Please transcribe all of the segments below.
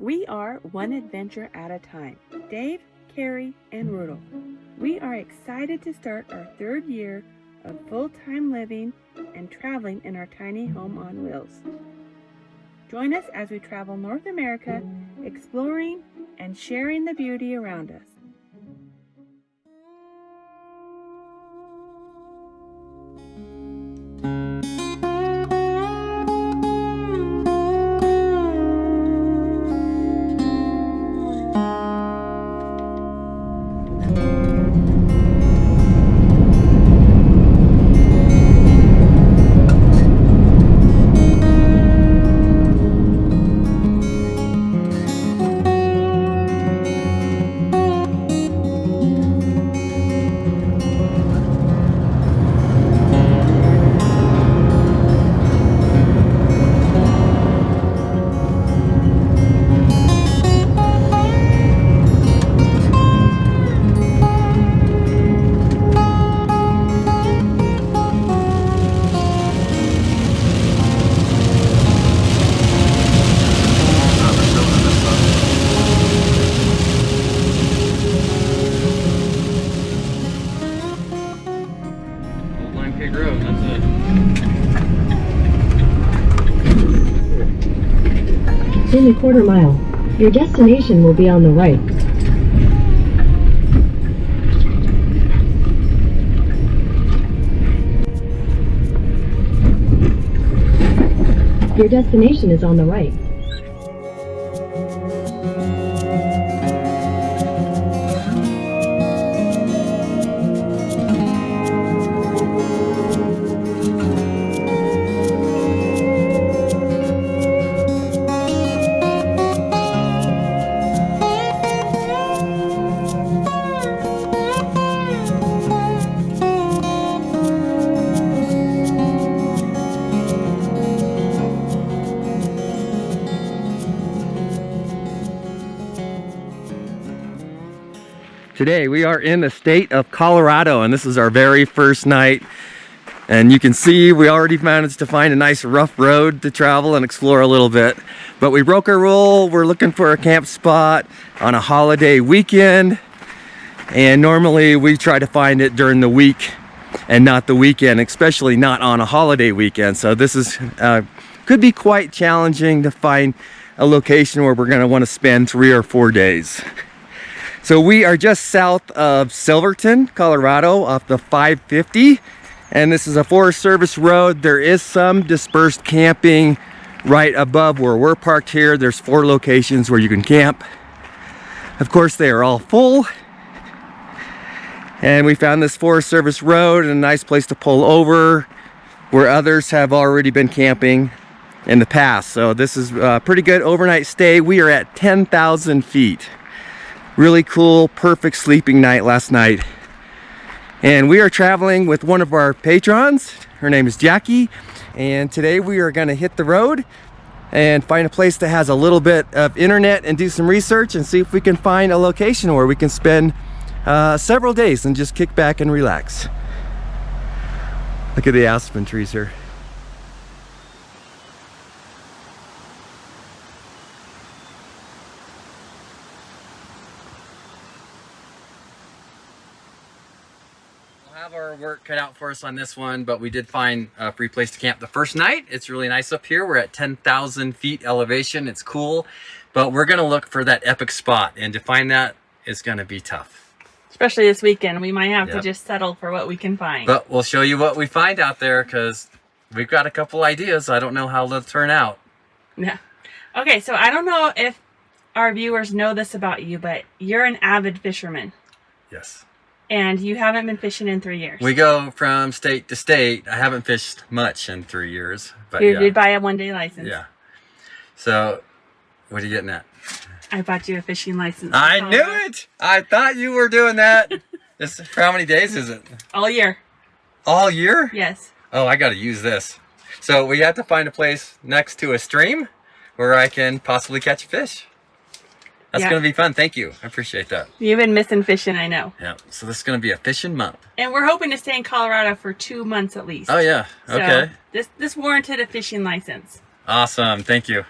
We are one adventure at a time. Dave, Carrie, and Rudolph. We are excited to start our third year of full-time living and traveling in our tiny home on wheels. Join us as we travel North America, exploring and sharing the beauty around us. Road, that's it. In a quarter mile, your destination will be on the right. Your destination is on the right. Today we are in the state of Colorado and this is our very first night, and you can see we already managed to find a nice rough road to travel and explore a little bit, but we broke our rule. We're looking for a camp spot on a holiday weekend, and normally we try to find it during the week and not the weekend, especially not on a holiday weekend. So this is could be quite challenging to find a location where we're going to want to spend 3 or 4 days. So we are just south of Silverton, Colorado, off the 550, and this is a Forest Service road. There is some dispersed camping right above where we're parked here. There's 4 locations where you can camp. Of course, they are all full. And we found this Forest Service road and a nice place to pull over where others have already been camping in the past. So this is a pretty good overnight stay. We are at 10,000 feet. Really cool, perfect sleeping night last night. And we are traveling with one of our patrons. Her name is Jackie. And today we are gonna hit the road and find a place that has a little bit of internet and do some research and see if we can find a location where we can spend several days and just kick back and relax. Look at the aspen trees here. Have our work cut out for us on this one, but we did find a free place to camp the first night. It's really nice up here. We're at 10,000 feet elevation. It's cool, but we're gonna look for that epic spot, and to find that is gonna be tough. Especially this weekend, we might have to just settle for what we can find. But we'll show you what we find out there, because we've got a couple ideas. I don't know how they'll turn out. Yeah. Okay, so I don't know if our viewers know this about you, but you're an avid fisherman. Yes. And you haven't been fishing in 3 years. We go from state to state. I haven't fished much in 3 years. But you did buy a one-day license. Yeah. So, what are you getting at? I bought you a fishing license. I knew it! I thought you were doing that. For how many days is it? All year. All year? Yes. Oh, I gotta use this. So we have to find a place next to a stream where I can possibly catch a fish. That's gonna be fun. Thank you. I appreciate that. You've been missing fishing, I know. Yeah. So this is gonna be a fishing month. And we're hoping to stay in Colorado for 2 months at least. Oh yeah. Okay. So this warranted a fishing license. Awesome. Thank you.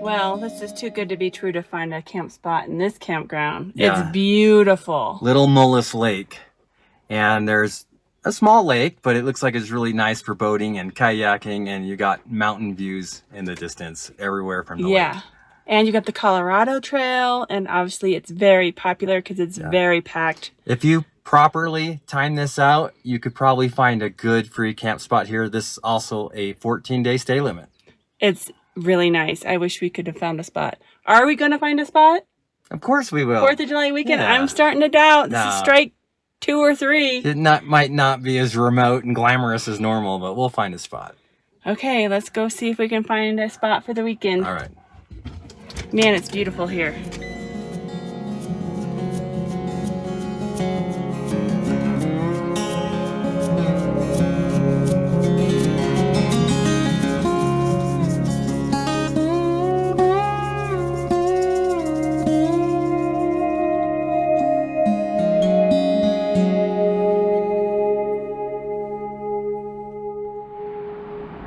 Well, this is too good to be true to find a camp spot in this campground. Yeah. It's beautiful. Little Mullis Lake. And there's a small lake, but it looks like it's really nice for boating and kayaking, and you got mountain views in the distance everywhere from the lake. And you got the Colorado Trail, and obviously it's very popular because it's very packed. If you properly time this out, you could probably find a good free camp spot here. This is also a 14-day stay limit. It's really nice. I wish we could have found a spot. Are we going to find a spot? Of course we will. 4th of July weekend? Yeah. I'm starting to doubt. This is strike 2 or 3. It might not be as remote and glamorous as normal, but we'll find a spot. Okay, let's go see if we can find a spot for the weekend. All right. Man, it's beautiful here.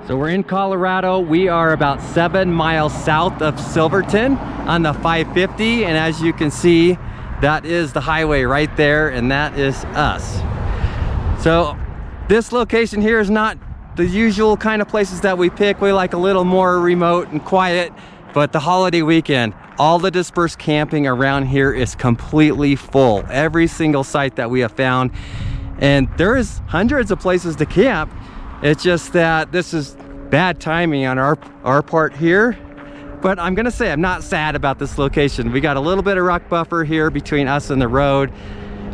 So we're in Colorado. We are about 7 miles south of Silverton on the 550, and as you can see, that is the highway right there, and that is us. So this location here is not the usual kind of places that we pick. We like a little more remote and quiet, but the holiday weekend, all the dispersed camping around here is completely full. Every single site that we have found, and there is hundreds of places to camp. It's just that this is bad timing on our part here, but I'm gonna say I'm not sad about this location. We got a little bit of rock buffer here between us and the road,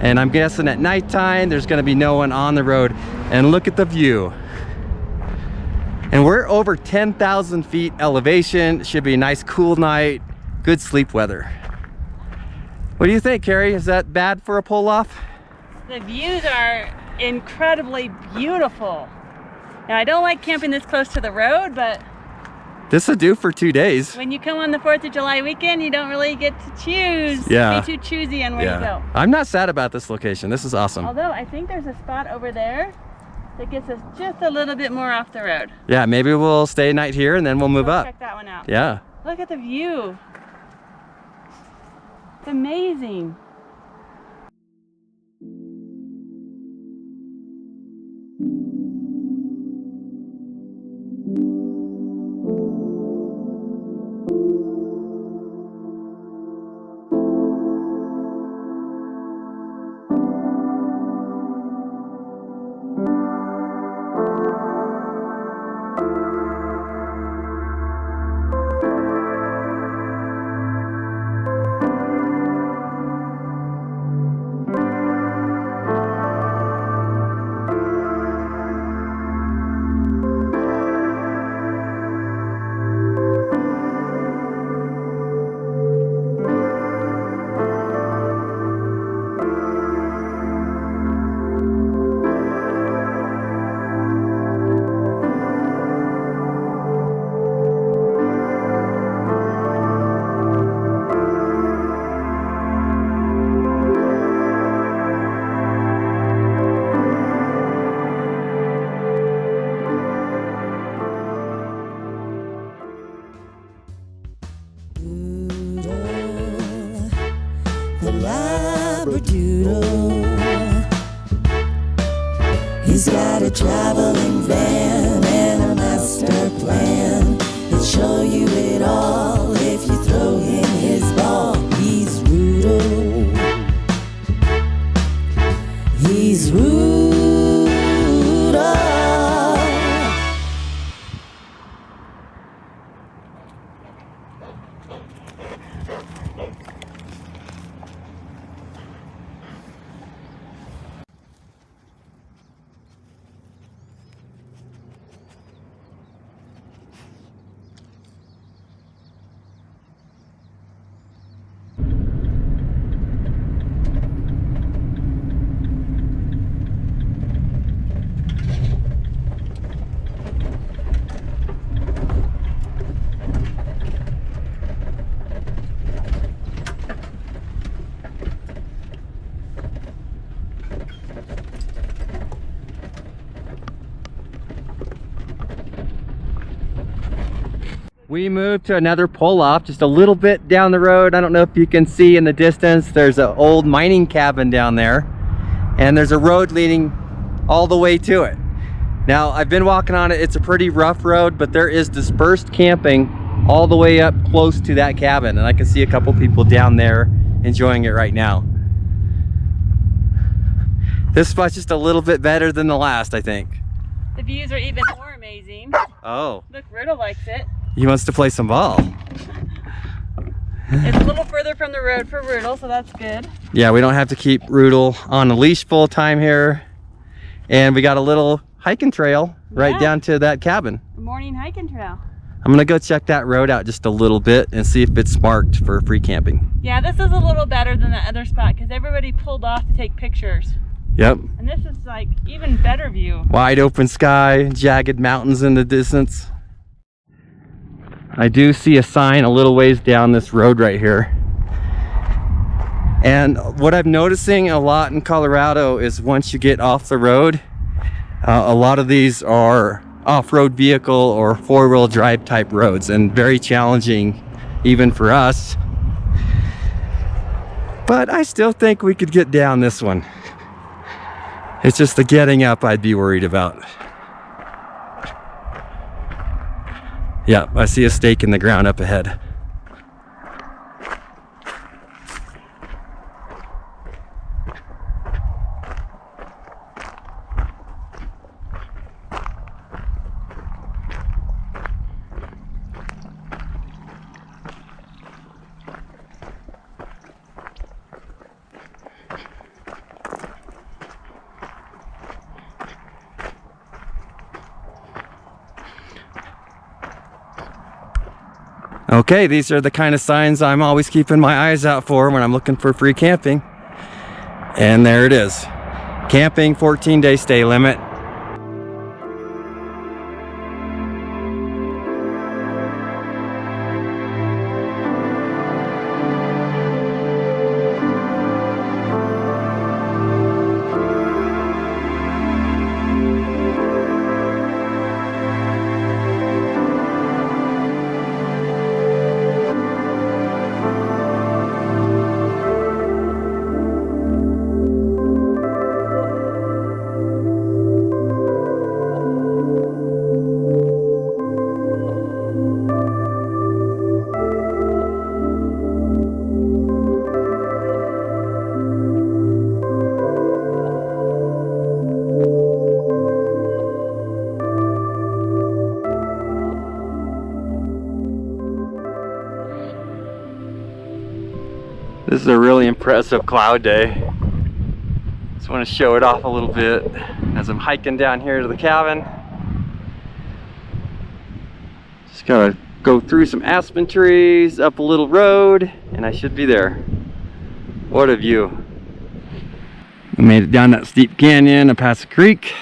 and I'm guessing at nighttime there's gonna be no one on the road. And look at the view. And we're over 10,000 feet elevation. It should be a nice cool night, good sleep weather. What do you think, Carrie? Is that bad for a pull-off? The views are incredibly beautiful. Now, I don't like camping this close to the road, but this will do for 2 days. when you come on the 4th of July weekend, you don't really get to choose. Yeah. Be too choosy on where you go. I'm not sad about this location. This is awesome. Although, I think there's a spot over there that gets us just a little bit more off the road. Yeah, maybe we'll stay a night here and then we'll move up. Check that one out. Yeah. Look at the view. It's amazing. He's got a traveling van and a master plan. He'll show you it all if you throw him his ball. He's Rudolph. He's Rudolph. We moved to another pull-off just a little bit down the road. I don't know if you can see in the distance, there's an old mining cabin down there, and there's a road leading all the way to it. Now, I've been walking on it. It's a pretty rough road, but there is dispersed camping all the way up close to that cabin, and I can see a couple people down there enjoying it right now. This spot's just a little bit better than the last, I think. The views are even more amazing. Oh. Look, Rudo likes it. He wants to play some ball. It's a little further from the road for Rudo, so that's good. Yeah, we don't have to keep Rudel on a leash full time here. And we got a little hiking trail right down to that cabin. Morning hiking trail. I'm gonna go check that road out just a little bit and see if it's marked for free camping. Yeah, this is a little better than the other spot because everybody pulled off to take pictures. Yep. And this is like even better view. Wide open sky, jagged mountains in the distance. I do see a sign a little ways down this road right here. And what I'm noticing a lot in Colorado is once you get off the road, a lot of these are off-road vehicle or four-wheel drive type roads, and very challenging even for us. But I still think we could get down this one. It's just the getting up I'd be worried about. Yeah, I see a stake in the ground up ahead. Okay, these are the kind of signs I'm always keeping my eyes out for when I'm looking for free camping. And there it is. Camping, 14-day stay limit. This is a really impressive cloud day. Just want to show it off a little bit as I'm hiking down here to the cabin. Just gotta go through some aspen trees, up a little road, and I should be there. What a view. We made it down that steep canyon and past the creek.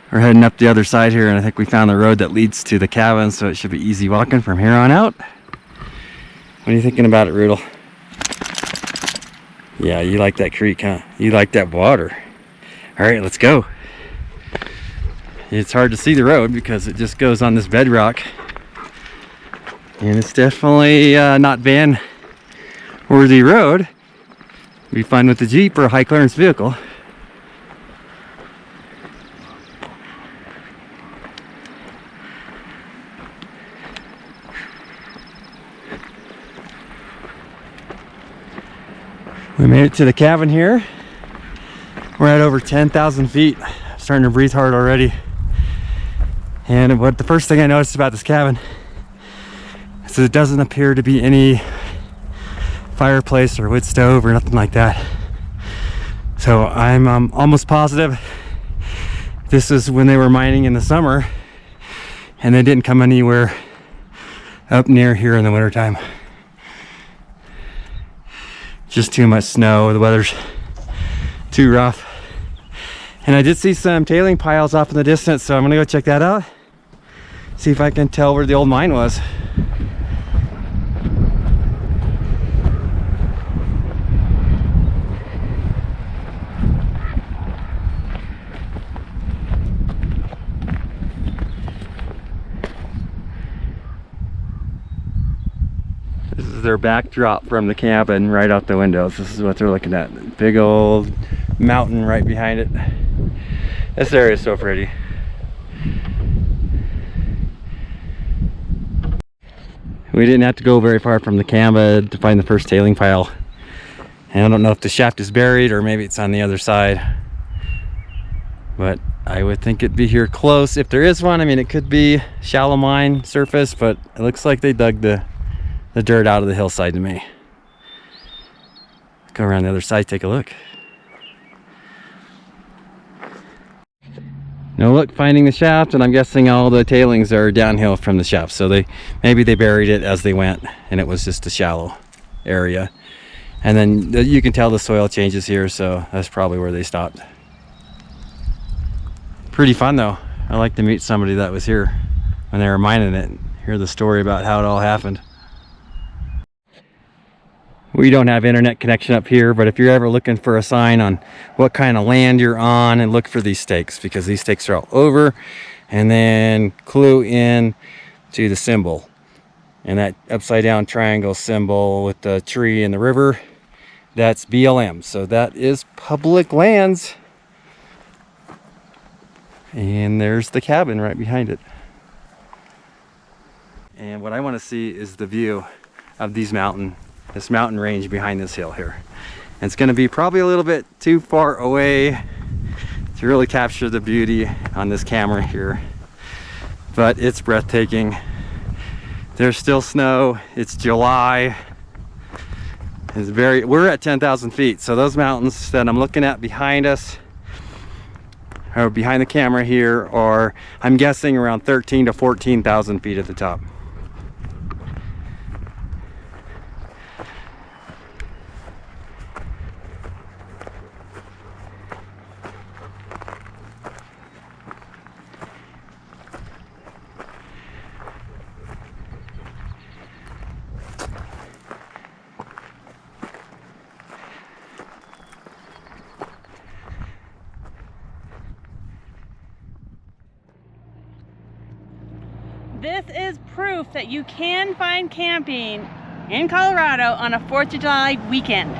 We're heading up the other side here, and I think we found the road that leads to the cabin, so it should be easy walking from here on out. What are you thinking about it, Rudel? Yeah, you like that creek, huh? You like that water. All right, let's go. It's hard to see the road because it just goes on this bedrock. And it's definitely not van-worthy road. Be fun with the Jeep or a high clearance vehicle. We made it to the cabin here. We're at over 10,000 feet. I'm starting to breathe hard already. And the first thing I noticed about this cabin is that it doesn't appear to be any fireplace or wood stove or nothing like that. So I'm almost positive this is when they were mining in the summer and they didn't come anywhere up near here in the wintertime. Just too much snow, the weather's too rough. And I did see some tailing piles off in the distance, so I'm gonna go check that out. See if I can tell where the old mine was. is their backdrop from the cabin right out the windows. This is what they're looking at. Big old mountain right behind it. This area is so pretty. We didn't have to go very far from the cabin to find the first tailing pile. And I don't know if the shaft is buried or maybe it's on the other side. But I would think it'd be here close. If there is one, I mean, it could be shallow mine surface, but it looks like they dug the dirt out of the hillside to me. Go around the other side, take a look. No look, finding the shaft, and I'm guessing all the tailings are downhill from the shaft. So maybe they buried it as they went, and it was just a shallow area. And then you can tell the soil changes here, so that's probably where they stopped. Pretty fun though. I like to meet somebody that was here when they were mining it and hear the story about how it all happened. We don't have internet connection up here, but if you're ever looking for a sign on what kind of land you're on, and look for these stakes, because these stakes are all over, and then clue in to the symbol. And that upside down triangle symbol with the tree and the river, that's BLM. So that is public lands. And there's the cabin right behind it. And what I want to see is the view of this mountain range behind this hill here. And it's going to be probably a little bit too far away to really capture the beauty on this camera here. But it's breathtaking. There's still snow. It's July. We're at 10,000 feet. So those mountains that I'm looking at behind us, or behind the camera here, are, I'm guessing, around 13 to 14,000 feet at the top. This is proof that you can find camping in Colorado on a 4th of July weekend.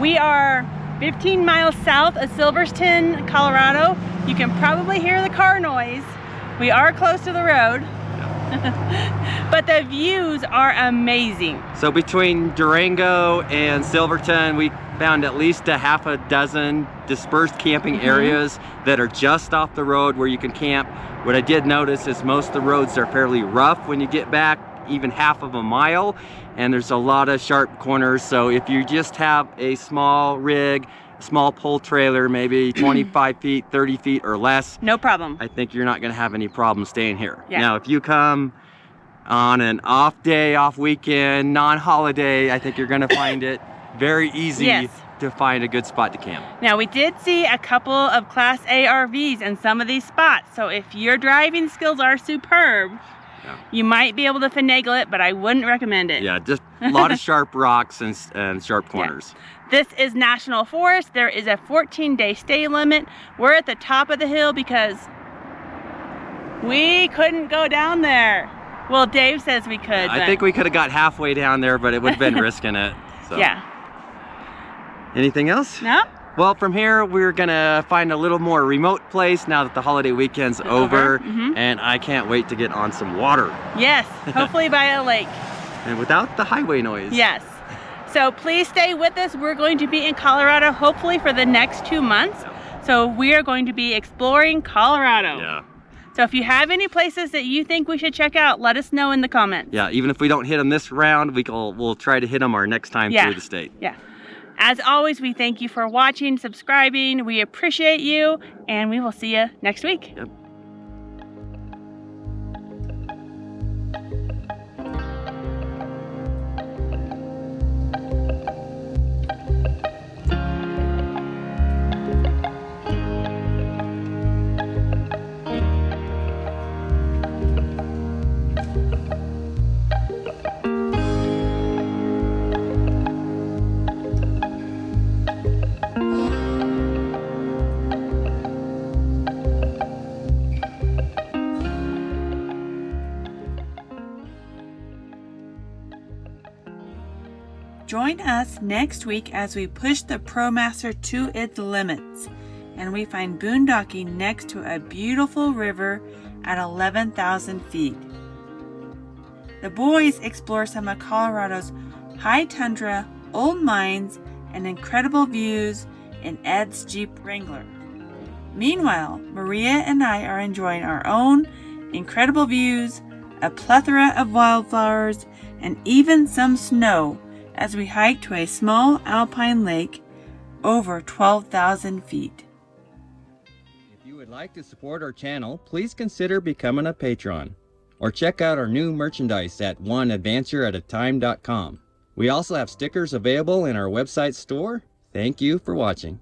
We are 15 miles south of Silverton, Colorado. You can probably hear the car noise. We are close to the road. But the views are amazing. So between Durango and Silverton, we found at least a half a dozen dispersed camping areas that are just off the road where you can camp. What I did notice is most of the roads are fairly rough when you get back, even half of a mile, and there's a lot of sharp corners. So if you just have a small rig, small pole trailer, maybe 25 feet, 30 feet or less, no problem. I think you're not going to have any problem staying here. Yeah. Now, if you come on an off day, off weekend, non-holiday, I think you're going to find it very easy to find a good spot to camp. Now, we did see a couple of Class A RVs in some of these spots, so if your driving skills are superb, you might be able to finagle it, but I wouldn't recommend it. Yeah, just a lot of sharp rocks and sharp corners. This is National Forest. There is a 14-day stay limit. We're at the top of the hill because we couldn't go down there. Well, Dave says we could. I think we could have got halfway down there, but it would have been risking it. So. Yeah. Anything else? No. Well, from here, we're gonna find a little more remote place now that the holiday weekend's over. And I can't wait to get on some water. Yes, hopefully by a lake. And without the highway noise. Yes. So please stay with us. We're going to be in Colorado hopefully for the next 2 months. So we are going to be exploring Colorado. Yeah. So if you have any places that you think we should check out, let us know in the comments. Yeah, even if we don't hit them this round, we'll try to hit them our next time through the state. Yeah. As always, we thank you for watching, subscribing. We appreciate you, and we will see you next week. Yep. Join us next week as we push the ProMaster to its limits and we find boondocking next to a beautiful river at 11,000 feet. The boys explore some of Colorado's high tundra, old mines, and incredible views in Ed's Jeep Wrangler. Meanwhile, Maria and I are enjoying our own incredible views, a plethora of wildflowers, and even some snow as we hike to a small alpine lake over 12,000 feet. If you would like to support our channel, please consider becoming a patron or check out our new merchandise at oneadvantureatatime.com. We also have stickers available in our website store. Thank you for watching.